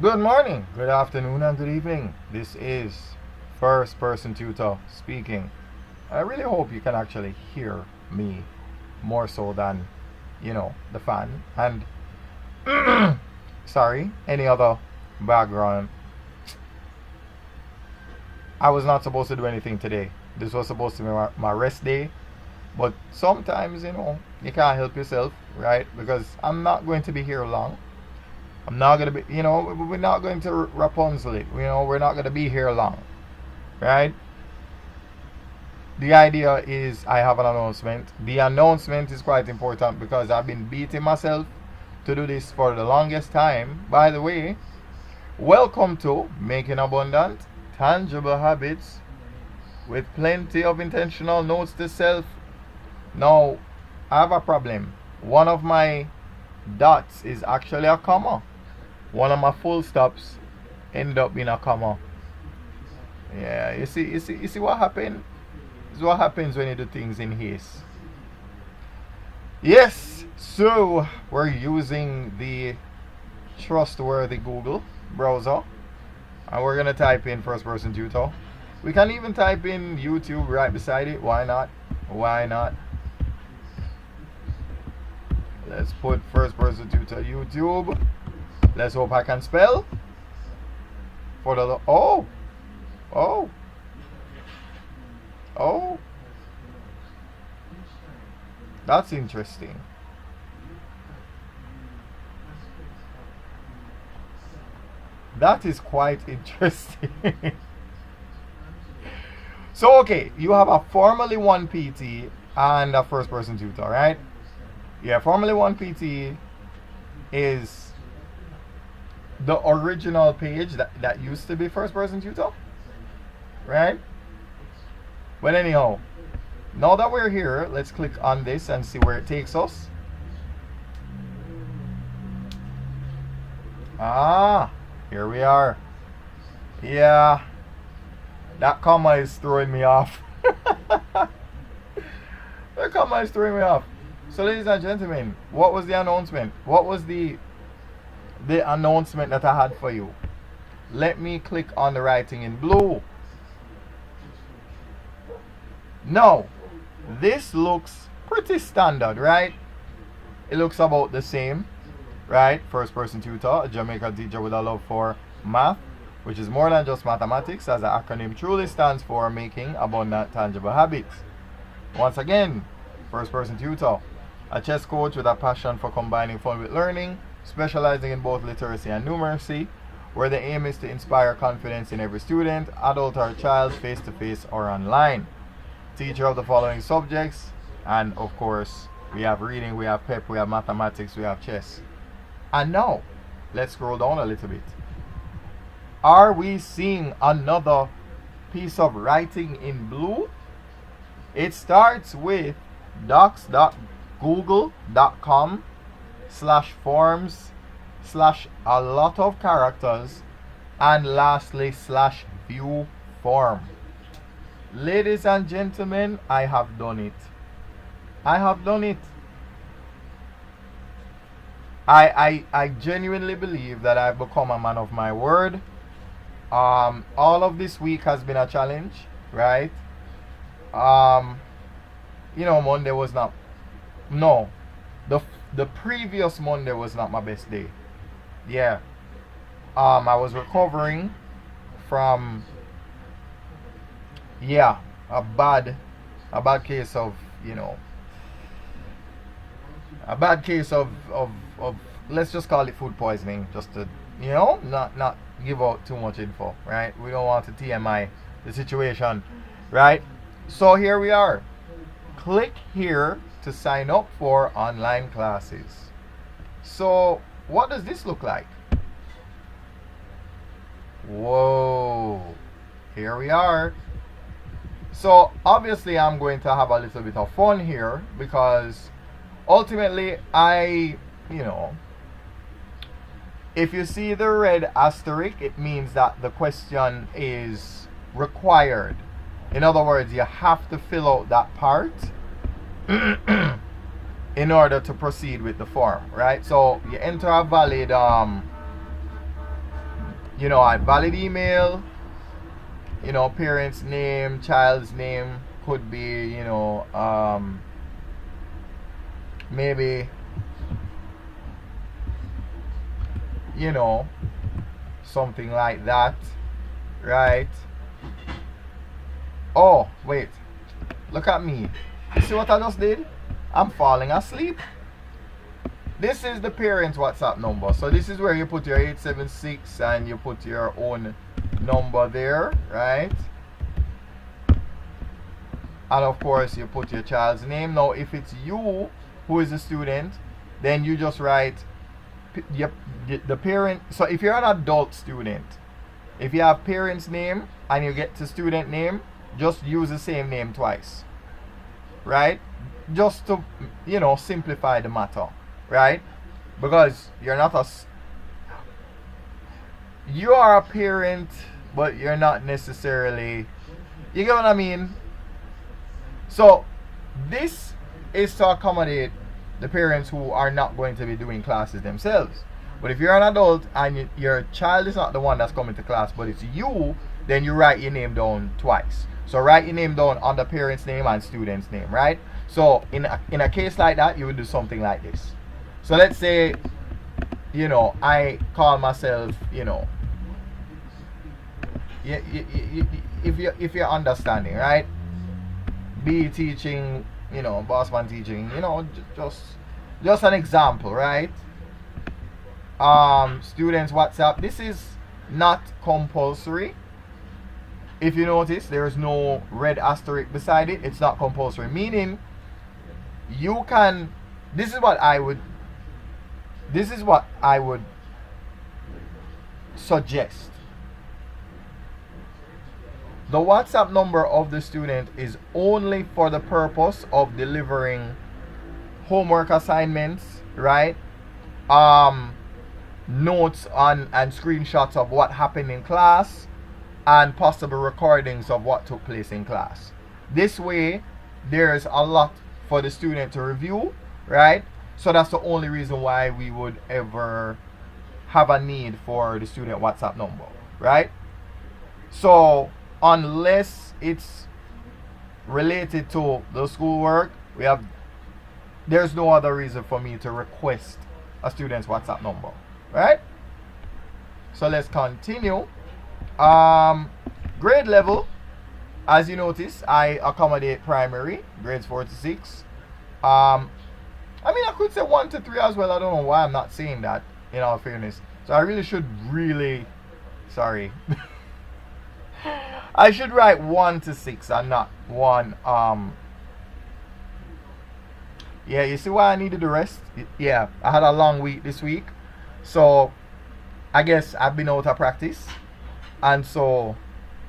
Good morning, good afternoon, and good evening. This is First Person Tutor speaking. I really hope you can actually hear me more so than, the fan. And, sorry, any other background. I was not supposed to do anything today. This was supposed to be my rest day. But sometimes, you can't help yourself, right? Because I'm not going to be here long. I'm not gonna be, we're not going to Rapunzel it. We're not gonna be here long, right? The idea is I have an announcement. The announcement is quite important because I've been beating myself to do this for the longest time. By the way, welcome to Making Abundant Tangible Habits with plenty of intentional notes to self. Now, I have a problem. One of my dots is actually a comma. One of my full stops end up being a comma. Yeah, you see what happened? This is what happens when you do things in haste. Yes, so we're using the trustworthy Google browser, and we're gonna type in First Person Tutor. We can even type in YouTube right beside it. Why not? Why not? Let's put First Person Tutor YouTube. Let's hope I can spell. For the oh. That's interesting. That is quite interesting. So okay, you have a Formally 1 PT and a First Person Tutor, right? Yeah, Formally 1 PT is the original page that used to be First Person Tutor, right? But anyhow, now that we're here, let's click on this and see where it takes us. Here we are. Yeah, that comma is throwing me off. That comma is throwing me off. So ladies and gentlemen, what was the announcement? What was the announcement that I had for you? Let me click on the writing in blue. Now, this looks pretty standard, right? It looks about the same, right? First Person Tutor, a Jamaican teacher with a love for math, which is more than just mathematics, as the acronym truly stands for Making Abundant Tangible Habits. Once again, First Person Tutor, a chess coach with a passion for combining fun with learning, specializing in both literacy and numeracy, where the aim is to inspire confidence in every student, adult or child, face-to-face or online. Teacher of the following subjects, and of course, we have reading, we have PEP, we have mathematics, we have chess. And now, let's scroll down a little bit. Are we seeing another piece of writing in blue? It starts with docs.google.com/forms/a lot of characters, and lastly /view form. Ladies and gentlemen, I have done it. I have done it. I genuinely believe that I've become a man of my word. All of this week has been a challenge, right? Monday was not. No, the previous Monday was not my best day. Yeah. I was recovering from a bad case of let's just call it food poisoning, just to not give out too much info, right? We don't want to TMI the situation, right? So here we are. Click here to sign up for online classes. So what does this look like? Whoa, here we are. So obviously I'm going to have a little bit of fun here, because ultimately if you see the red asterisk, it means that the question is required. In other words, you have to fill out that part in order to proceed with the form, right? So you enter a valid you know, a valid email, you know, parent's name, child's name, could be, you know, maybe, you know, something like that, right? Oh, wait, look at me. You see what I just did? I'm falling asleep. This is the parents' WhatsApp number. So this is where you put your 876 and you put your own number there, right? And of course you put your child's name. Now if it's you who is a student, then you just write the parent. So if you're an adult student, if you have parent's name and you get to student name, just use the same name twice, right? Just to, you know, simplify the matter, right? Because you're not you are a parent, but you're not necessarily, you get what I mean? So this is to accommodate the parents who are not going to be doing classes themselves. But if you're an adult and your child is not the one that's coming to class, but it's you, then you write your name down twice. So write your name down on the parent's name and student's name, right? So in a case like that, you would do something like this. So let's say, you know, I call myself, you know, if you're understanding, right? Be teaching, you know, bossman teaching, you know, just an example, right? Students WhatsApp. This is not compulsory. If you notice, there is no red asterisk beside it. It's not compulsory, meaning you can. This is what I would suggest. The WhatsApp number of the student is only for the purpose of delivering homework assignments, right? Notes on and screenshots of what happened in class, and possible recordings of what took place in class. This way, there's a lot for the student to review, right? So that's the only reason why we would ever have a need for the student WhatsApp number, right? So unless it's related to the schoolwork, there's no other reason for me to request a student's WhatsApp number, right? So let's continue. Grade level, as you notice, I accommodate primary grades 4 to 6. I mean, I could say 1 to 3 as well. I don't know why I'm not saying that, in all fairness. So I really should sorry. I should write 1 to 6 and not 1. Yeah, you see why I needed the rest? Yeah, I had a long week this week. So I guess I've been out of practice. And so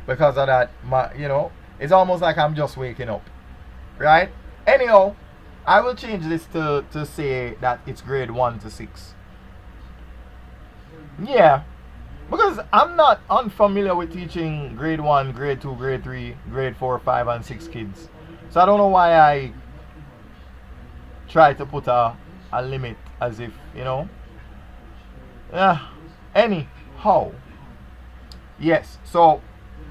because of that, you know, it's almost like I'm just waking up, right? Anyhow, I will change this to say that it's grade 1 to 6. Yeah, because I'm not unfamiliar with teaching grade 1, grade 2, grade 3, grade 4, 5, and 6 kids. So I don't know why I try to put a limit, as if, you know. Yeah, anyhow. Yes, so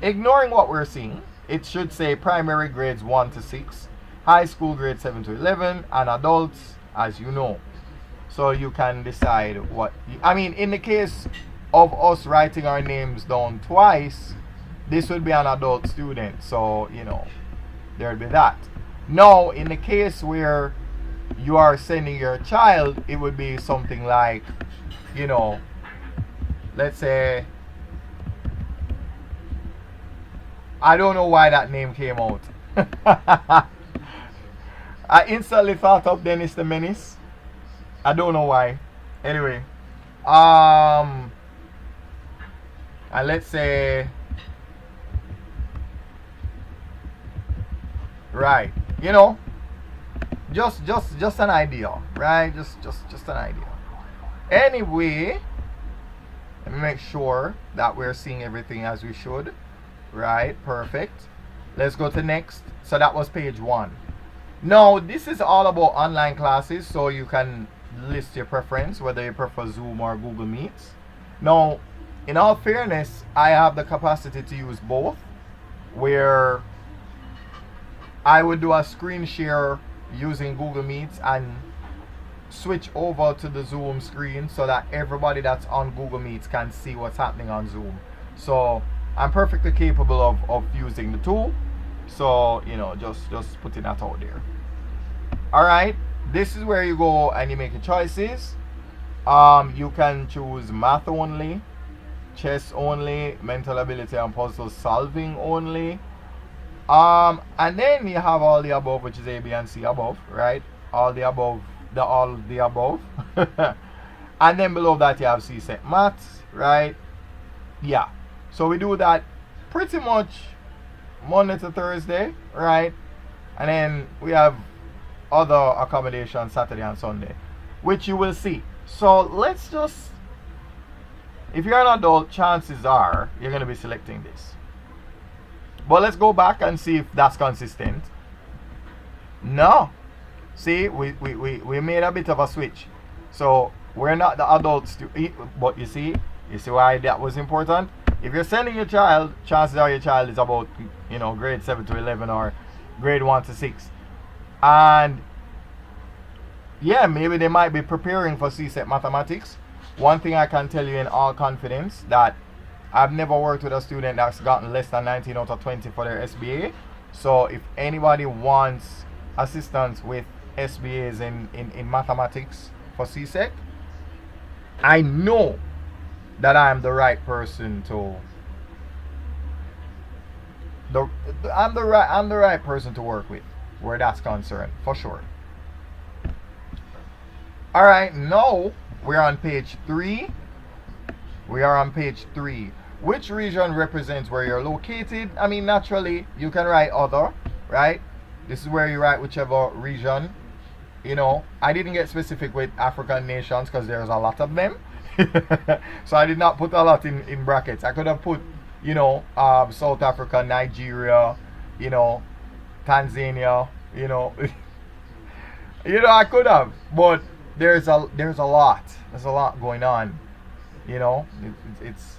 ignoring what we're seeing, it should say primary grades 1 to 6, high school grades 7 to 11, and adults, as you know. So you can decide what, I mean, in the case of us writing our names down twice, this would be an adult student. So, you know, there'd be that. Now, in the case where you are sending your child, it would be something like, you know, let's say, I don't know why that name came out. I instantly thought of Dennis the Menace. I don't know why. Anyway, and let's say, right, you know, just an idea, right? Just an idea. Anyway, let me make sure that we're seeing everything as we should. Right, perfect. Let's go to next. So that was page 1. Now this is all about online classes, so you can list your preference, whether you prefer Zoom or Google Meets. Now in all fairness, I have the capacity to use both, where I would do a screen share using Google Meets and switch over to the Zoom screen so that everybody that's on Google Meets can see what's happening on Zoom. So I'm perfectly capable of using the tool. So, you know, just putting that out there. Alright, this is where you go and you make your choices. You can choose math only, chess only, mental ability and puzzle solving only. And then you have all the above, which is A, B, and C above, right? All the above, all the above. And then below that you have CSEC maths, right? Yeah. So we do that pretty much Monday to Thursday, right? And then we have other accommodations Saturday and Sunday, which you will see. So let's just, if you're an adult, chances are you're going to be selecting this. But let's go back and see if that's consistent. No. See, we made a bit of a switch. So we're not the adults to eat, but you see why that was important? If you're sending your child, chances are your child is about, you know, grade 7 to 11 or grade 1 to 6. And yeah, maybe they might be preparing for CSEC mathematics. One thing I can tell you in all confidence, that I've never worked with a student that's gotten less than 19 out of 20 for their SBA. So if anybody wants assistance with SBAs in mathematics for CSEC, I know that I'm the right person to I'm the right person to work with where that's concerned, for sure. Alright, now we're on page 3. We are on page 3. Which region represents where you're located? I mean, naturally, you can write other, right? This is where you write whichever region. You know, I didn't get specific with African nations because there's a lot of them. So I did not put a lot in brackets. I could have put, you know, South Africa, Nigeria, you know, Tanzania, you know. You know, I could have, but there's a lot. There's a lot going on. You know, it's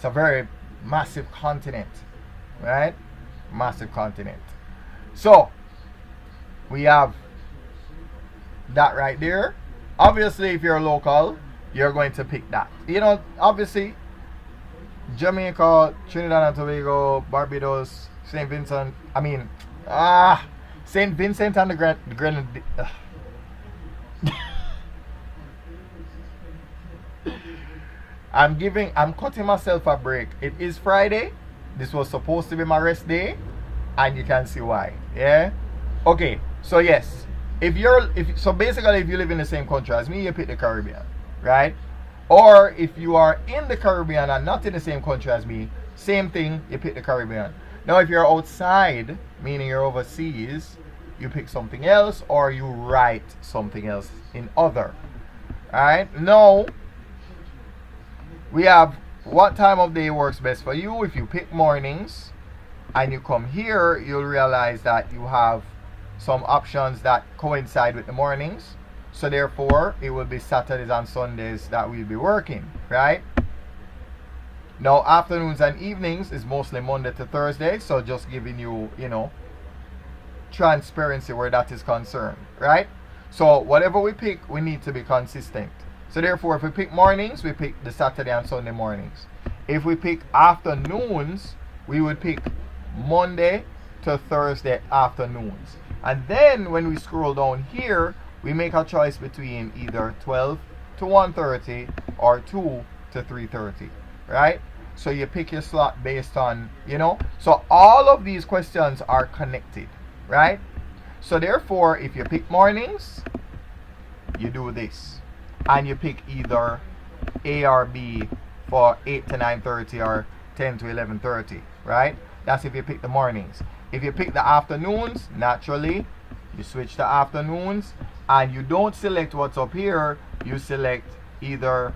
a very massive continent, right? Massive continent. So we have that right there. Obviously, if you're local, you're going to pick that. You know, obviously, Jamaica, Trinidad and Tobago, Barbados, St. Vincent. I mean, St. Vincent and the Grenadines. I'm cutting myself a break. It is Friday. This was supposed to be my rest day, and you can see why. Yeah. Okay. So yes, if basically if you live in the same country as me, you pick the Caribbean, right? Or if you are in the Caribbean and not in the same country as me, same thing, you pick the Caribbean. Now, if you're outside, meaning you're overseas, you pick something else, or you write something else in other. All right. Now, we have what time of day works best for you. If you pick mornings and you come here, you'll realize that you have some options that coincide with the mornings. So therefore, it will be Saturdays and Sundays that we'll be working, right? Now, afternoons and evenings is mostly Monday to Thursday. So just giving you, you know, transparency where that is concerned, right? So whatever we pick, we need to be consistent. So therefore, if we pick mornings, we pick the Saturday and Sunday mornings. If we pick afternoons, we would pick Monday to Thursday afternoons. And then when we scroll down here, we make a choice between either 12 to 1:30 or 2 to 3:30, right? So you pick your slot based on, you know. So all of these questions are connected, right? So therefore, if you pick mornings, you do this. And you pick either A or B for 8 to 9:30 or 10 to 11:30, right? That's if you pick the mornings. If you pick the afternoons, naturally, you switch to afternoons, and you don't select what's up here, you select either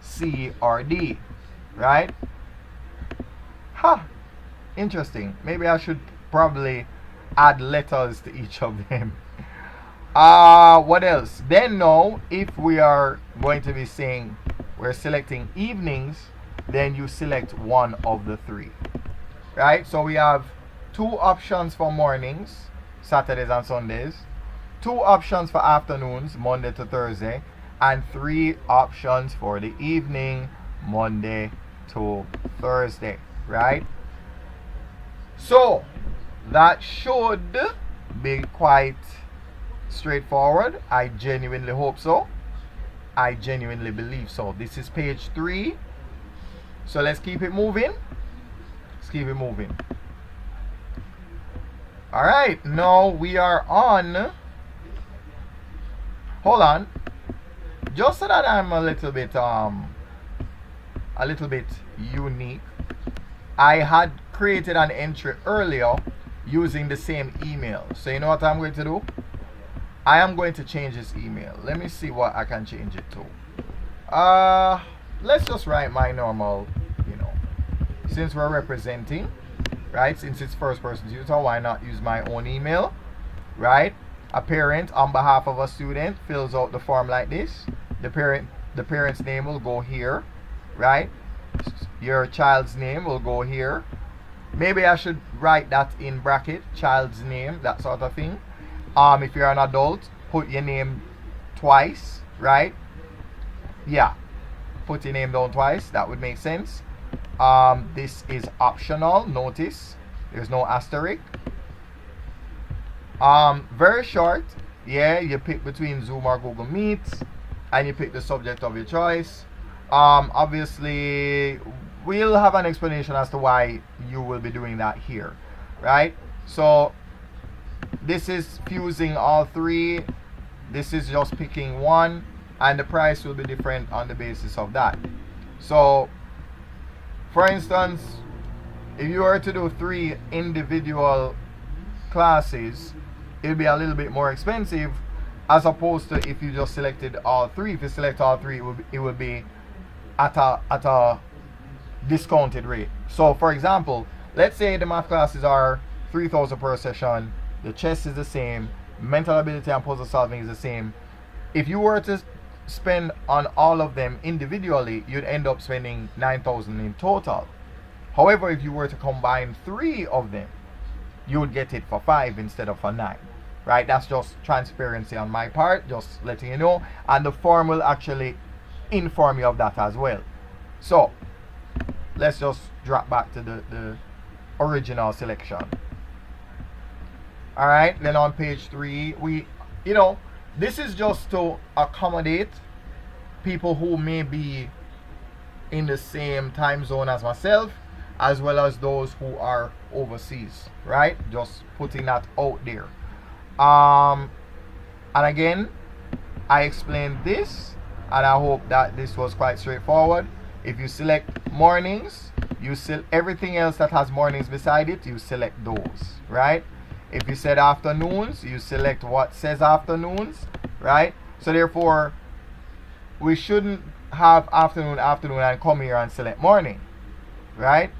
C or D, right? Interesting. Maybe I should probably add letters to each of them. What else? Then now, if we are going to be saying we're selecting evenings, then you select one of the three. Right? So we have 2 options for mornings, Saturdays and Sundays, 2 options for afternoons, Monday to Thursday, and 3 options for the evening, Monday to Thursday. Right? So that should be quite straightforward. I genuinely hope so. I genuinely believe so. This is page 3. So let's keep it moving. Let's keep it moving. Alright, now we are on. Hold on. Just so that I'm a little bit unique, I had created an entry earlier using the same email. So you know what I'm going to do? I am going to change this email. Let me see what I can change it to. Let's just write my normal, since we're representing, right? Since it's first person tutor, why not use my own email, right? A parent on behalf of a student fills out the form like this. The parent's name will go here, right? Your child's name will go here. Maybe I should write that in bracket, child's name, that sort of thing. If you're an adult, put your name twice, right? Yeah, put your name down twice. That would make sense. This is optional. Notice there's no asterisk. Very short. Yeah, you pick between Zoom or Google Meet, and you pick the subject of your choice. Obviously, we'll have an explanation as to why you will be doing that here, right? So this is fusing all 3. This is just picking one, and the price will be different on the basis of that. So for instance, if you were to do 3 individual classes, it would be a little bit more expensive, as opposed to if you just selected all 3. If you select all 3, it would be at a discounted rate. So for example, let's say the math classes are 3,000 per session, the chess is the same, mental ability and puzzle solving is the same. If you were to spend on all of them individually, you'd end up spending 9,000 in total. However, if you were to combine 3 of them, you would get it for 5 instead of for 9, right? That's just transparency on my part, just letting you know, and the form will actually inform you of that as well. So let's just drop back to the original selection. All right, then on page 3, we, this is just to accommodate people who may be in the same time zone as myself, as well as those who are overseas, right? Just putting that out there. And again, I explained this, and I hope that this was quite straightforward. If you select mornings, you select everything else that has mornings beside it, you select those, right? If you said afternoons, you select what says afternoons, right? So therefore, we shouldn't have afternoon and come here and select morning, right?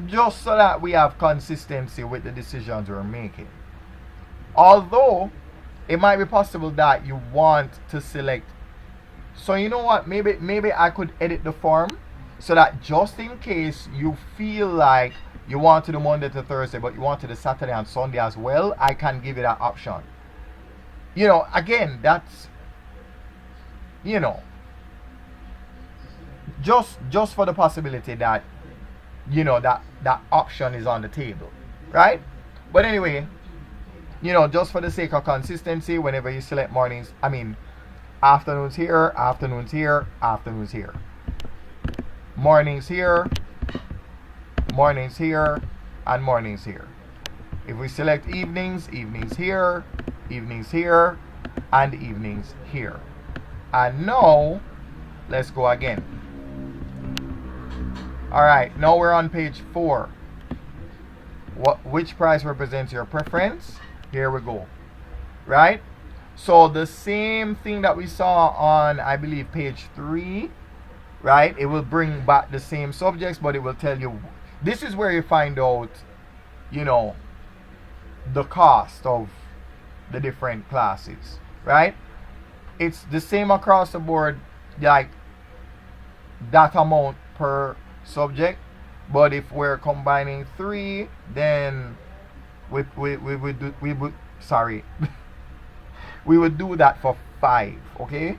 Just so that we have consistency with the decisions we're making. Although, it might be possible that you want to select. So you know what? Maybe I could edit the form so that just in case you feel like you want to do Monday to Thursday, but you want to do Saturday and Sunday as well, I can give you that option. Again, that's, just for the possibility that, that option is on the table, right? But anyway, just for the sake of consistency, whenever you select mornings, afternoons here, afternoons here, afternoons here. Mornings here, mornings here, and mornings here. If we select evenings, evenings here, evenings here, and evenings here. And now, let's go again. Alright, now we're on page 4. Which price represents your preference? Here we go. Right? So the same thing that we saw on, I believe, page 3, right? It will bring back the same subjects, but it will tell you, this is where you find out, the cost of the different classes, right? it's the same across the board, like that amount per subject. But if we're combining three, then we would do, we would, sorry, we would do that for five. Okay,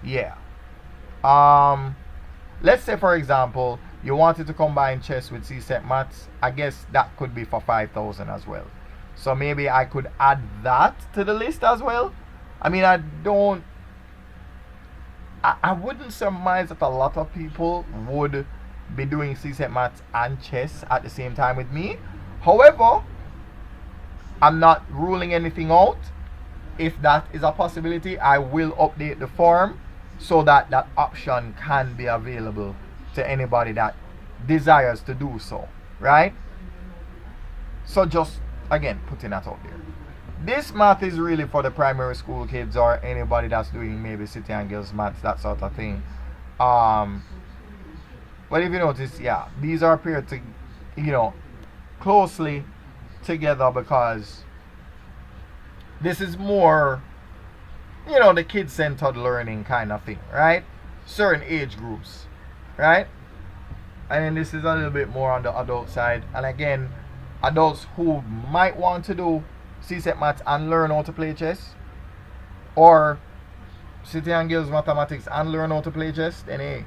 yeah. Let's say for example you wanted to combine chess with CSET maths. I guess that could be for 5,000 as well. So maybe I could add that to the list as well. I mean, I wouldn't surmise that a lot of people would be doing CSET maths and chess at the same time with me. However, I'm not ruling anything out. If that is a possibility, I will update the form so that that option can be available to anybody that desires to do so, right? So just again putting that out there. This math is really for the primary school kids or anybody that's doing maybe City and Guilds maths, that sort of thing. But if you notice, yeah, these are paired to, closely together because this is more, the kid-centered learning kind of thing, right? Certain age groups, right? And then this is a little bit more on the adult side. And again, adults who might want to do CSET maths and learn how to play chess, or City and Guilds mathematics and learn how to play chess, then hey,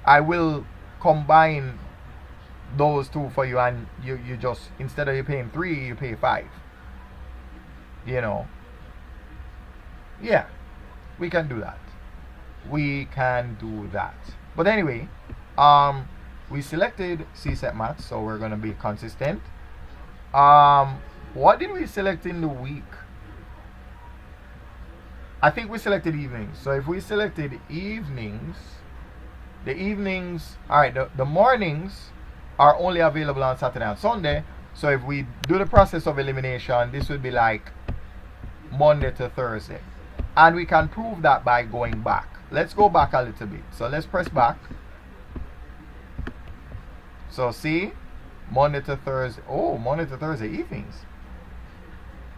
I will combine those two for you, and you just, instead of you paying 3, you pay 5. Yeah, we can do that. We can do that. But anyway, we selected CSET maths, so we're gonna be consistent. What did we select in the week? I think we selected evenings. So if we selected evenings, the evenings, alright, the mornings are only available on Saturday and Sunday. So if we do the process of elimination, this would be like Monday to Thursday. And we can prove that by going back. Let's go back a little bit. So let's press back. So see, Monday to Thursday. Oh, Monday to Thursday evenings.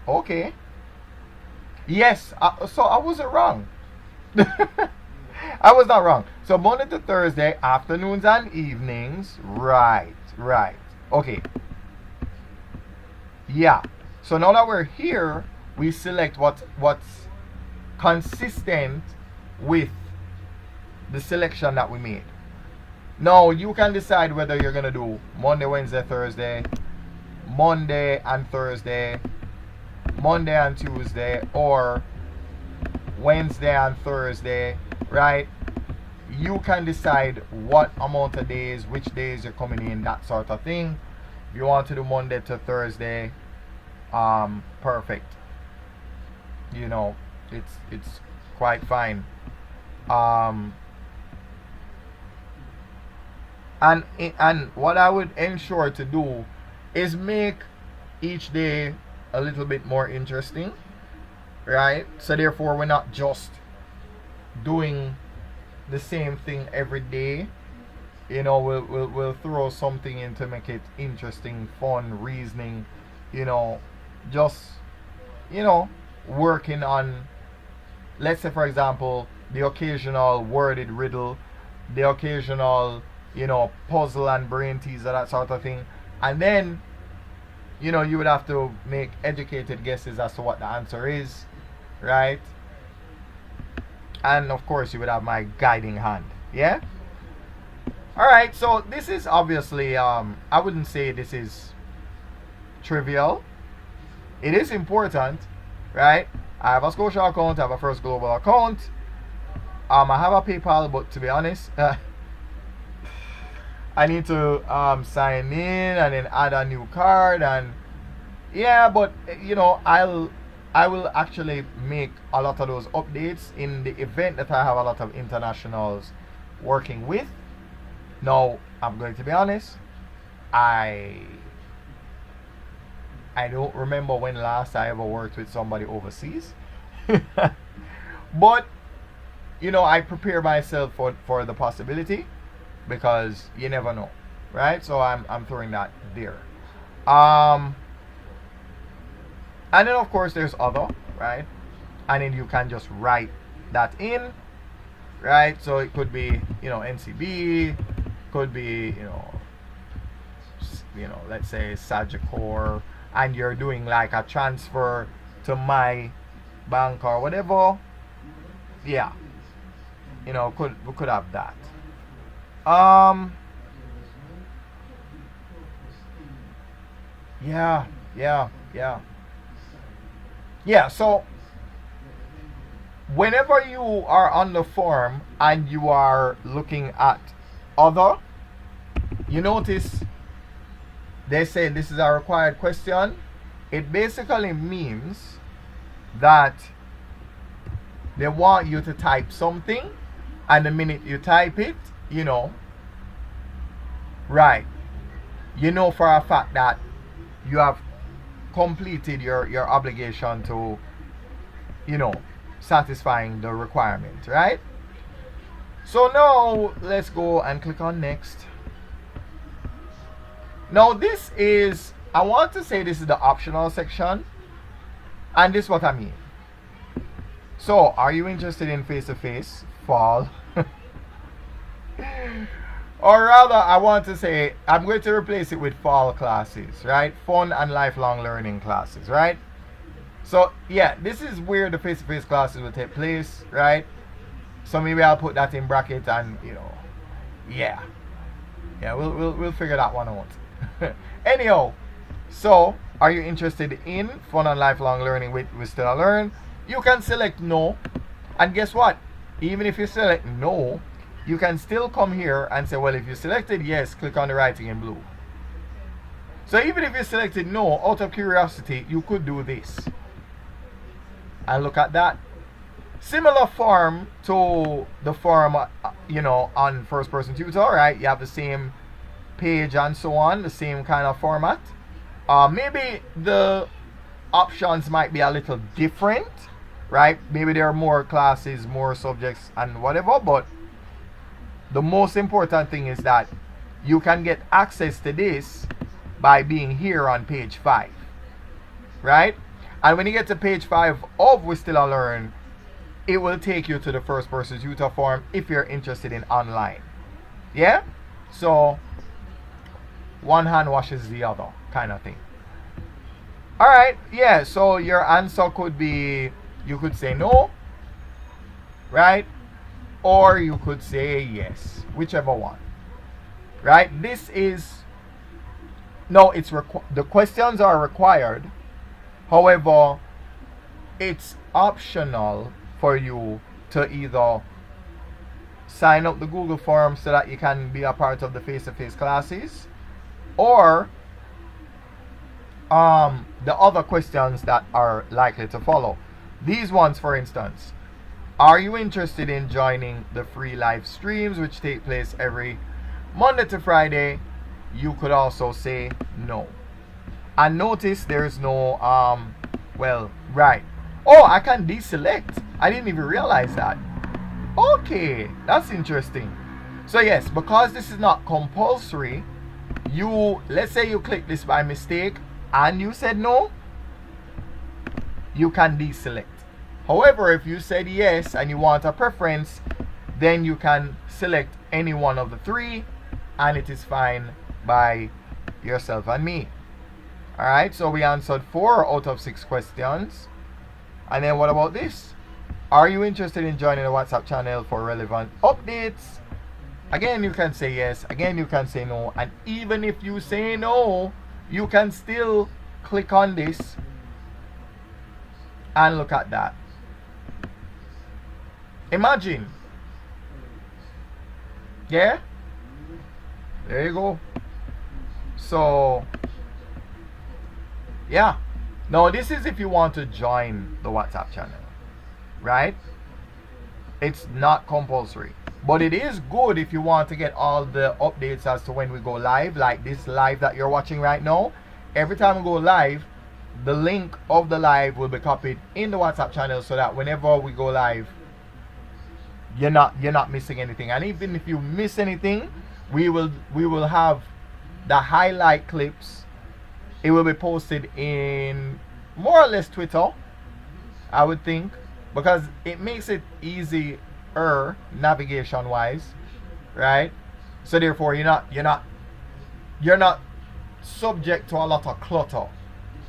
Okay. Yes, so I wasn't wrong. I was not wrong. So Monday to Thursday, afternoons and evenings. Right. Okay. Yeah. So now that we're here, we select what's consistent with the selection that we made. Now you can decide whether you're gonna do Monday, Wednesday, Thursday, Monday and Thursday, Monday and Tuesday, or Wednesday and Thursday, right? You can decide what amount of days, which days you're coming in, that sort of thing. If you want to do Monday to Thursday, perfect. It's quite fine. And what I would ensure to do is make each day a little bit more interesting, right? So therefore we're not just doing the same thing every day. We'll throw something in to make it interesting, fun, reasoning, just working on, let's say for example, the occasional worded riddle, the occasional puzzle and brain teaser, that sort of thing. And then you would have to make educated guesses as to what the answer is, right? And of course you would have my guiding hand. Yeah. Alright, so this is obviously I wouldn't say this is trivial. It is important, right? I have a Scotia account, I have a First Global account, I have a PayPal, but to be honest, I need to sign in and then add a new card, and yeah, but I will actually make a lot of those updates in the event that I have a lot of internationals working with. Now, I'm going to be honest, I don't remember when last I ever worked with somebody overseas. But I prepare myself for the possibility, because you never know, right? So I'm throwing that there. And then of course there's other, right? And then you can just write that in, right? So it could be, NCB, could be, let's say Sagicor, and you're doing like a transfer to my bank or whatever. Yeah, we could have that. Yeah, yeah, yeah. Yeah, so whenever you are on the form and you are looking at other, you notice they say this is a required question. It basically means that they want you to type something, and the minute you type it, right, for a fact that you have completed your obligation to, satisfying the requirement, right? So now let's go and click on next. Now this is, I want to say this is the optional section, and this is what I mean. So are you interested in face-to-face fall? Or rather, I want to say, I'm going to replace it with fall classes, right? Fun and lifelong learning classes, right? So, yeah, this is where the face-to-face classes will take place, right? So maybe I'll put that in bracket and, yeah. Yeah, we'll figure that one out. Anyhow, so, are you interested in fun and lifelong learning with Still Learn? You can select no. And guess what? Even if you select no, you can still come here and say, well, if you selected yes, click on the writing in blue. So even if you selected no, out of curiosity, you could do this. And look at that. Similar form to the form, on First Person Tutor, right? You have the same page and so on, the same kind of format. Maybe the options might be a little different, right? Maybe there are more classes, more subjects and whatever, but the most important thing is that you can get access to this by being here on page 5, right? And when you get to page 5 of We Still Learn, it will take you to the First Person Tutor form if you're interested in online. Yeah? So, one hand washes the other kind of thing. Alright, yeah, so your answer could be, you could say no, right? Or you could say yes, whichever one, right? This is, no, the questions are required. However, it's optional for you to either sign up the Google form so that you can be a part of the face-to-face classes, or the other questions that are likely to follow. These ones, for instance, are you interested in joining the free live streams which take place every Monday to Friday? You could also say no. And notice there's no, right. Oh, I can deselect. I didn't even realize that. Okay, that's interesting. So yes, because this is not compulsory, let's say you click this by mistake and you said no, you can deselect. However, if you said yes and you want a preference, then you can select any one of the 3 and it is fine by yourself and me. Alright, so we answered 4 out of 6 questions. And then what about this? Are you interested in joining the WhatsApp channel for relevant updates? Again, you can say yes. Again, you can say no. And even if you say no, you can still click on this and look at that. Imagine. Yeah? There you go. So, yeah. Now, this is if you want to join the WhatsApp channel, right? It's not compulsory. But it is good if you want to get all the updates as to when we go live, like this live that you're watching right now. Every time we go live, the link of the live will be copied in the WhatsApp channel so that whenever we go live, you're not missing anything. And even if you miss anything, we will have the highlight clips. It will be posted in more or less Twitter, I would think, because it makes it easier navigation wise, right? So therefore you're not subject to a lot of clutter.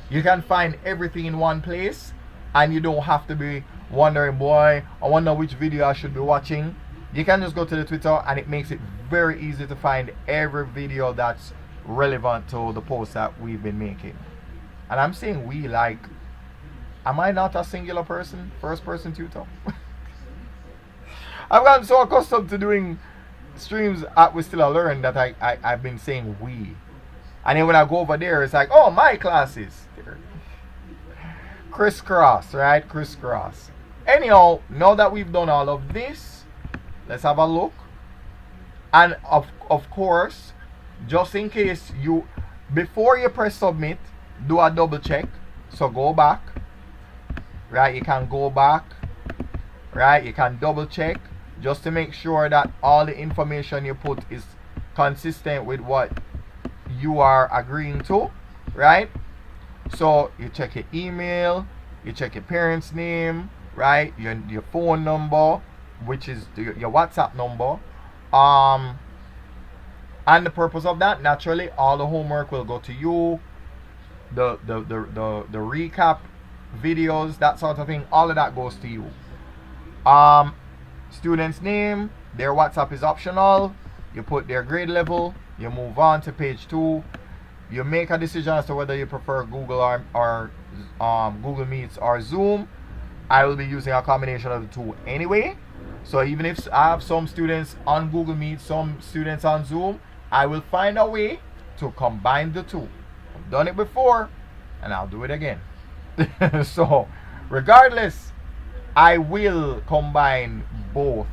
You can find everything in one place, and you don't have to be wondering, boy, I wonder which video I should be watching. You can just go to the Twitter, and it makes it very easy to find every video that's relevant to the post that we've been making. And I'm saying we, like, am I not a singular person, first person tutor? I've gotten so accustomed to doing streams at We Still Learn that I've been saying we. And then when I go over there, it's like, oh, my classes. Crisscross, right? Crisscross. Anyhow, now that we've done all of this, let's have a look. And of course, just in case you, before you press submit, do a double check. So go back, right? You can go back, right? You can double check just to make sure that all the information you put is consistent with what you are agreeing to, right? So you check your email, you check your parents' name, right? Your phone number, which is your WhatsApp number. And the purpose of that, naturally, all the homework will go to you. The recap videos, that sort of thing, all of that goes to you. Student's name, their WhatsApp is optional. You put their grade level, you move on to page 2. You make a decision as to whether you prefer Google or Google Meets or Zoom. I will be using a combination of the two anyway. So even if I have some students on Google Meet, some students on Zoom, I will find a way to combine the two. I've done it before, and I'll do it again. So regardless, I will combine both,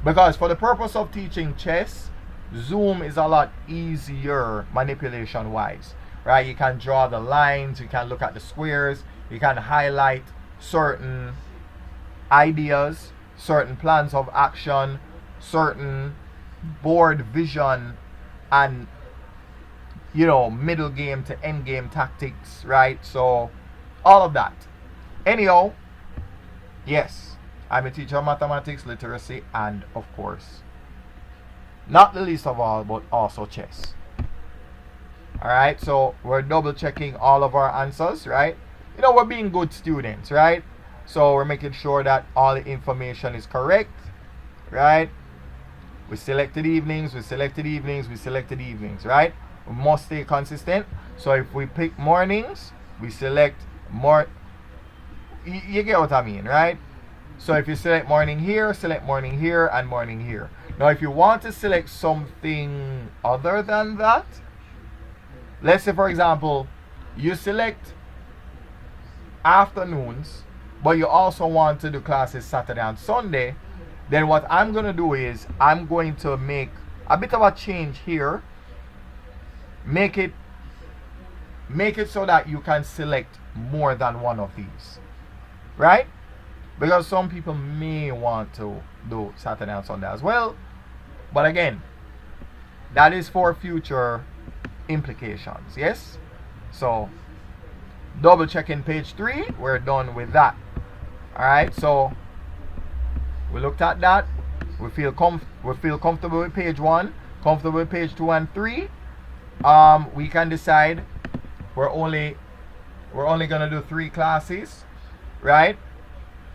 because for the purpose of teaching chess, Zoom is a lot easier manipulation wise, right? You can draw the lines, you can look at the squares, you can highlight certain ideas, certain plans of action, certain board vision, and middle game to end game tactics, right? So all of that. Anyhow, yes, I'm a teacher of mathematics, literacy, and of course, not the least of all, but also chess. Alright, so we're double checking all of our answers, right? We're being good students, right? So we're making sure that all the information is correct, right? We selected evenings, right? We must stay consistent. So if we pick mornings, we select more. You get what I mean, right? So if you select morning here, and morning here. Now if you want to select something other than that, let's say for example, you select afternoons, but you also want to do classes Saturday and Sunday, then what I'm going to do is I'm going to make a bit of a change here. Make it so that you can select more than one of these, right? Because some people may want to do Saturday and Sunday as well. But again, that is for future implications, yes? So, double checking page 3, we're done with that. Alright, so we looked at that. We feel comfortable with page 1, comfortable with page 2 and 3. We can decide we're only gonna do 3 classes, right?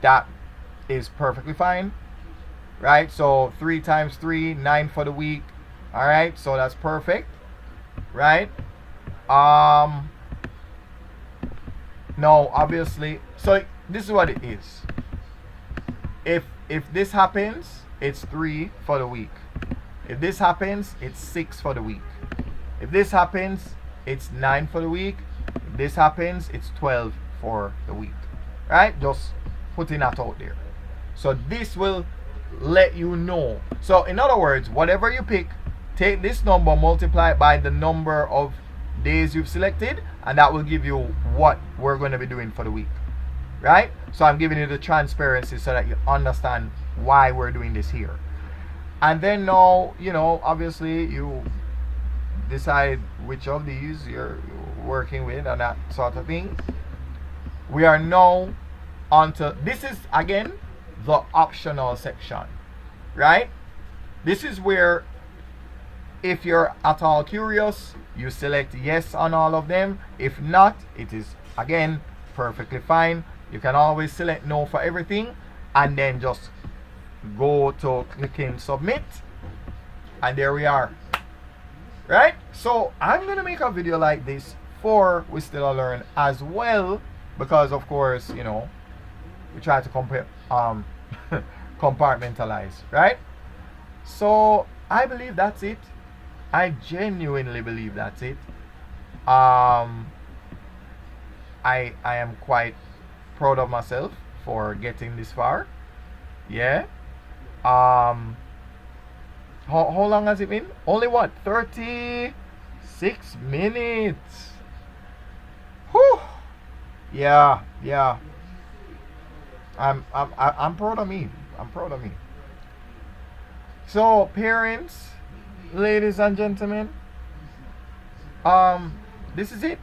That is perfectly fine, right? So 3 times 3, 9 for the week. All right, so that's perfect, right? Now obviously, so this is what it is. If this happens, it's 3 for the week. If this happens, it's 6 for the week. If this happens, it's 9 for the week. If this happens, it's 12 for the week, right? Just putting that out there. So this will let you know. So in other words, whatever you pick, take this number, multiply it by the number of days you've selected, and that will give you what we're going to be doing for the week, right? So I'm giving you the transparency so that you understand why we're doing this here. And then now, obviously you decide which of these you're working with and that sort of thing. We are now onto, this is again the optional section, right? This is where, if you're at all curious, you select yes on all of them. If not, it is again perfectly fine. You can always select no for everything, and then just go to clicking submit, and there we are, right? So I'm gonna make a video like this for We Still Learn as well, because of course, you know, we try to compartmentalize, right? So I believe that's it. I genuinely believe that's it. I am quite proud of myself for getting this far. Yeah. How long has it been? Only what? 36 minutes. Whew. Yeah. I'm proud of me. I'm proud of me. So parents, ladies and gentlemen, this is it.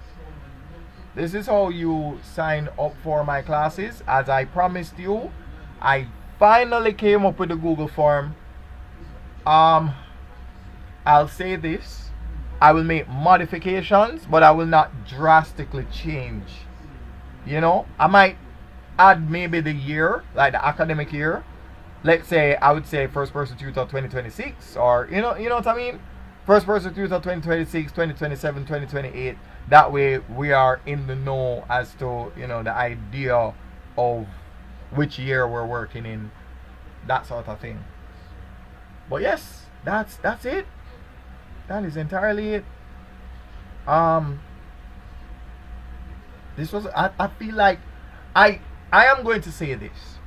This is how you sign up for my classes. As I promised you, I finally came up with the Google form. I'll say this, I will make modifications, but I will not drastically change. You know, I might add maybe the year, like the academic year. Let's say, I would say first person tutor 2026, or you know what I mean? First person tutor 2026, 2027, 2028. That way we are in the know as to, you know, the idea of which year we're working in, that sort of thing. But yes, that's it. That is entirely it. This was, I feel like I am going to say this.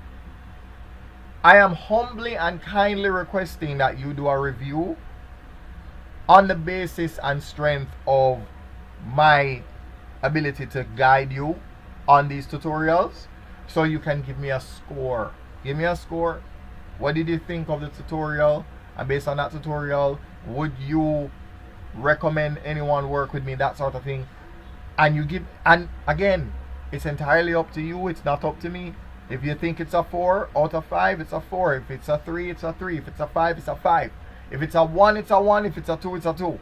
I am humbly and kindly requesting that you do a review on the basis and strength of my ability to guide you on these tutorials, so you can give me a score. Give me a score. What did you think of the tutorial? And based on that tutorial, would you recommend anyone work with me, that sort of thing? And you give, and again, it's entirely up to you. It's not up to me. If you think it's a 4 out of 5, it's a 4. If it's a 3, it's a 3. If it's a 5, it's a 5. If it's a 1, it's a 1. If it's a 2, it's a 2.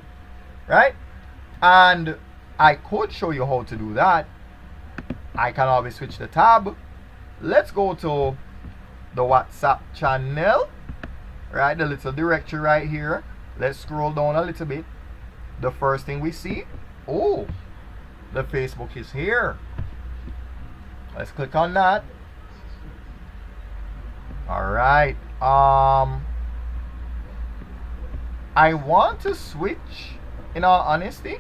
Right? And I could show you how to do that. I can always switch the tab. Let's go to the WhatsApp channel. Right? The little directory right here. Let's scroll down a little bit. The first thing we see, oh, the Facebook is here. Let's click on that. Alright, I want to switch, in all honesty,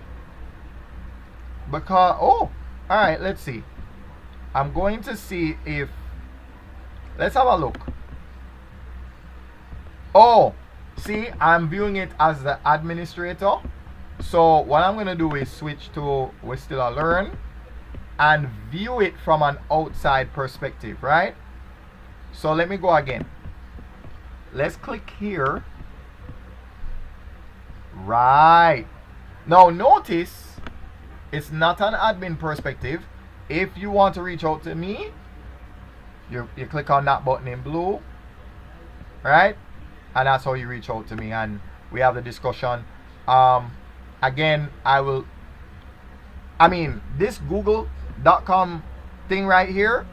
because, oh, alright, let's see. I'm going to see if, let's have a look. Oh, see, I'm viewing it as the administrator. So what I'm going to do is switch to We Still Learn and view it from an outside perspective, right? So let me go again. Let's click here. Right. Now notice it's not an admin perspective. If you want to reach out to me, you click on that button in blue. Right? And that's how you reach out to me, and we have the discussion. Again, this google.com thing right here,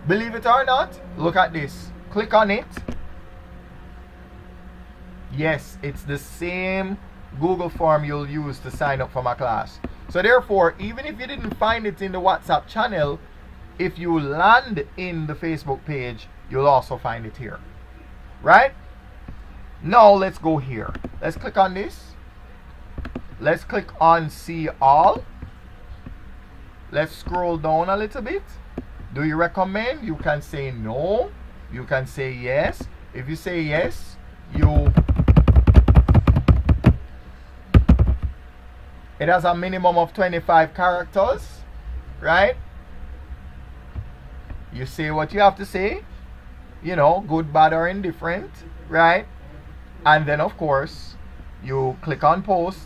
believe it or not, look at this. Click on it. Yes, it's the same Google form you'll use to sign up for my class. So therefore, even if you didn't find it in the WhatsApp channel, if you land in the Facebook page, you'll also find it here. Right? Now let's go here. Let's click on this. Let's click on See All. Let's scroll down a little bit. Do you recommend? You can say no. You can say yes. If you say yes, it has a minimum of 25 characters, right? You say what you have to say, you know, good, bad, or indifferent, right? And then of course you click on post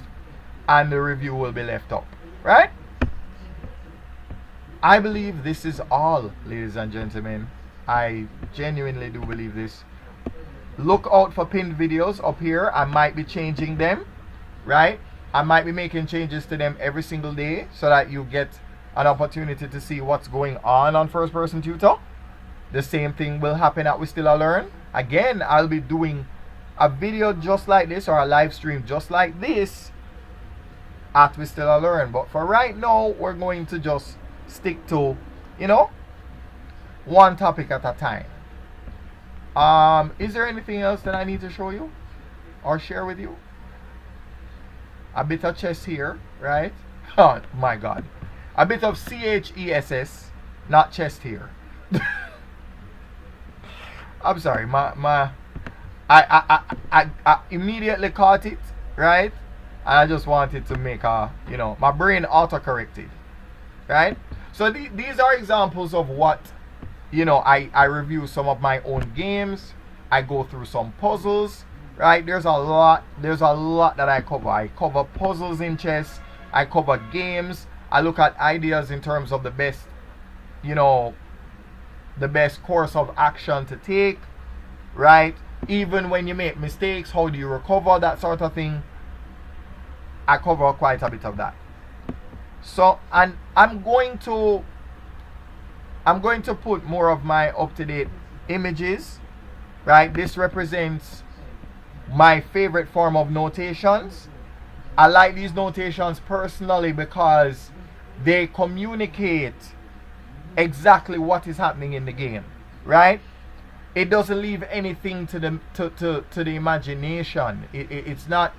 and the review will be left up, right? I believe this is all, ladies and gentlemen. I genuinely do believe this. Look out for pinned videos up here. I might be changing them, right? I might be making changes to them every single day so that you get an opportunity to see what's going on First Person Tutor. The same thing will happen at We Still A Learn. Again, I'll be doing a video just like this or a live stream just like this at We Still A Learn. But for right now, we're going to just stick to, you know, one topic at a time. Is there anything else that I need to show you or share with you? A bit of chess here, right? Oh my God. A bit of CHESS, not chest here. I'm sorry, I immediately caught it, right? And I just wanted to make a, you know, my brain auto-corrected, right? So these are examples of what, you know, I review some of my own games. I go through some puzzles, right? There's a lot that I cover. I cover puzzles in chess. I cover games. I look at ideas in terms of the best, you know, the best course of action to take, right? Even when you make mistakes, how do you recover, that sort of thing. I cover quite a bit of that. So, and I'm going to put more of my up-to-date images, right? This represents my favorite form of notations. I like these notations personally because they communicate exactly what is happening in the game, right? It doesn't leave anything to the imagination. It's not.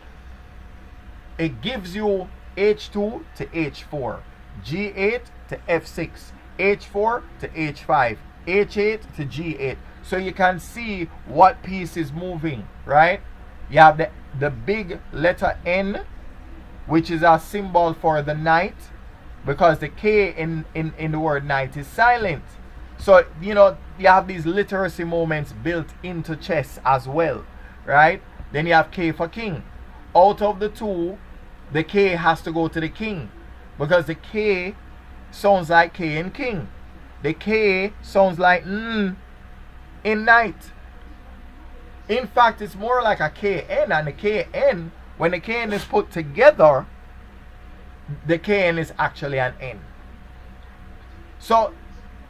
It gives you H2 to H4, G8 to F6, H4 to H5, H8 to G8, so you can see what piece is moving, right? You have the big letter N, which is a symbol for the knight, because the K in the word knight is silent. So, you know, you have these literacy moments built into chess as well, right? Then you have K for king. Out of the two, the K has to go to the king, because the K sounds like K in king. The K sounds like in knight. In fact, it's more like a KN, and the KN, when the KN is put together, the KN is actually an N. So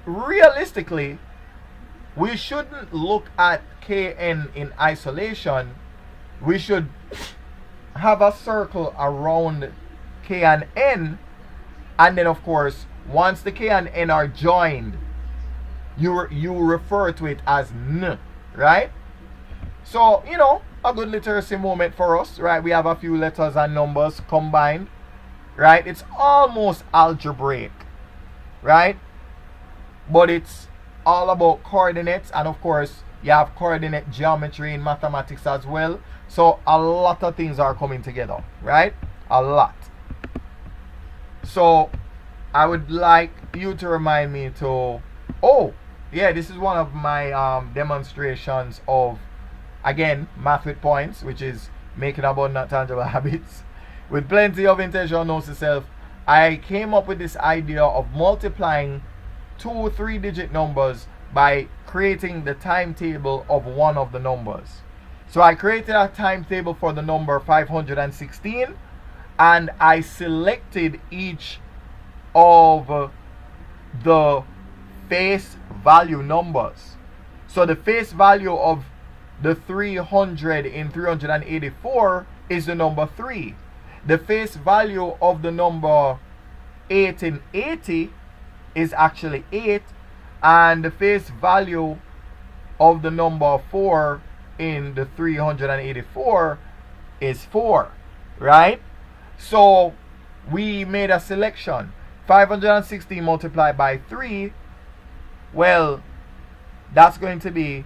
realistically, we shouldn't look at KN in isolation. We should have a circle around K and N, and then of course, once the K and N are joined, you refer to it as N, right? So, you know, a good literacy moment for us, right? We have a few letters and numbers combined, right? It's almost algebraic, right? But it's all about coordinates, and of course, you have coordinate geometry in mathematics as well. So a lot of things are coming together, right? A lot. So I would like you to remind me to, oh yeah, this is one of my demonstrations of, again, math with points, which is making abundant tangible habits with plenty of intention knows itself. I came up with this idea of multiplying 2 3-digit numbers by creating the timetable of one of the numbers. So I created a timetable for the number 516, and I selected each of the face value numbers. So the face value of the 300 in 384 is the number 3. The face value of the number 8 in 80 is actually 8, and the face value of the number 4 in the 384 is 4, right? So we made a selection. 516 multiplied by 3, well, that's going to be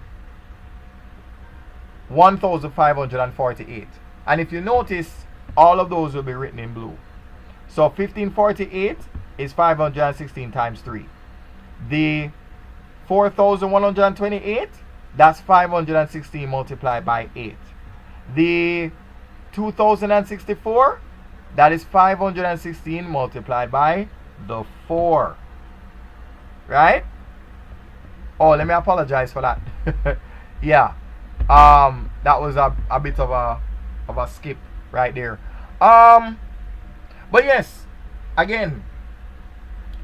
1548. And if you notice, all of those will be written in blue. So 1548 is 516 times 3. The 4128, that's 516 multiplied by 8. The 2064, that is 516 multiplied by the 4. right? Oh, let me apologize for that. Yeah. That was a bit of a skip right there. But yes, again,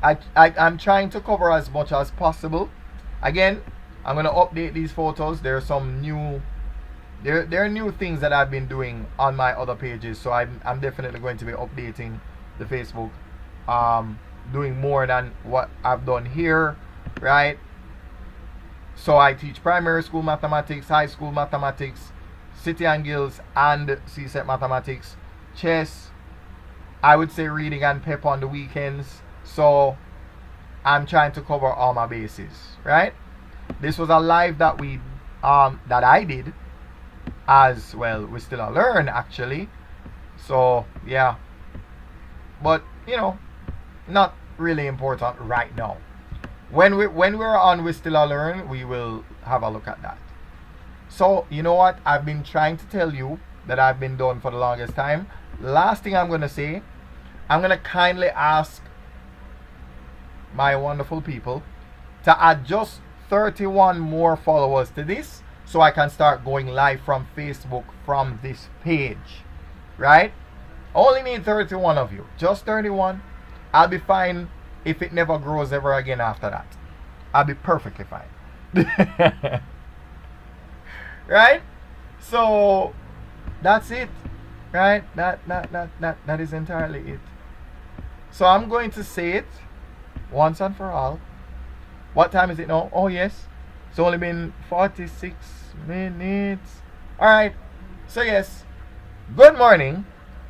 I'm trying to cover as much as possible. Again, I'm gonna update these photos. There are some new there are new things that I've been doing on my other pages, so I'm definitely going to be updating the Facebook, doing more than what I've done here, right? So I teach primary school mathematics, high school mathematics, city and guilds, and CSET mathematics, chess. I would say reading and pep on the weekends. So I'm trying to cover all my bases, right? This was a live that that I did as well. We still learn actually. So yeah, but not really important right now. When we're on We Still Learn, we will have a look at that. So you know what? I've been trying to tell you that I've been done for the longest time. Last thing I'm gonna say, I'm gonna kindly ask my wonderful people to add just 31 more followers to this, so I can start going live from Facebook from this page, right? Only need 31 of you, just 31. I'll be fine if it never grows ever again after that. I'll be perfectly fine. Right? So that's it, right? That is entirely it. So I'm going to say it once and for all. What time is it now? Oh yes, it's only been 46 minutes. Alright, so yes, good morning,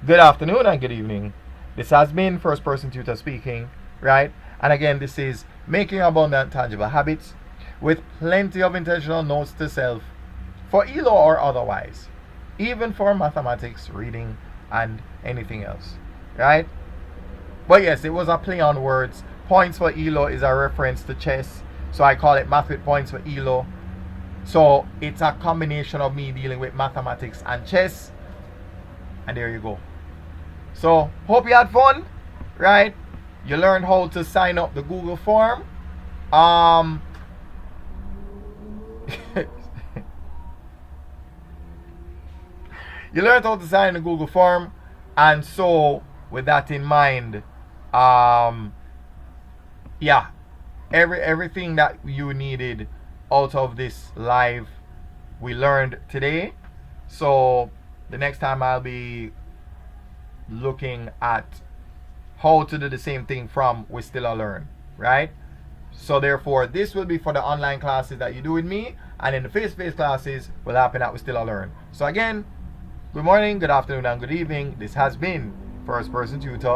good afternoon, and good evening. This has been First Person Tutor speaking, right? And again, this is Making Abundant Tangible Habits with plenty of intentional notes to self for ELO or otherwise, even for mathematics, reading, and anything else, right? But yes, it was a play on words. Points for ELO is a reference to chess, so I call it Math with Points for ELO. So it's a combination of me dealing with mathematics and chess, and there you go. So hope you had fun, right? You learned how to sign up the Google form. You learned how to sign the Google form, and so with that in mind, yeah, everything that you needed out of this live we learned today. So the next time I'll be looking at how to do the same thing from We Still Learn, right? So therefore this will be for the online classes that you do with me, and in the face-to-face classes will happen at We Still Learn. So again, good morning, good afternoon, and good evening. This has been First Person Tutor.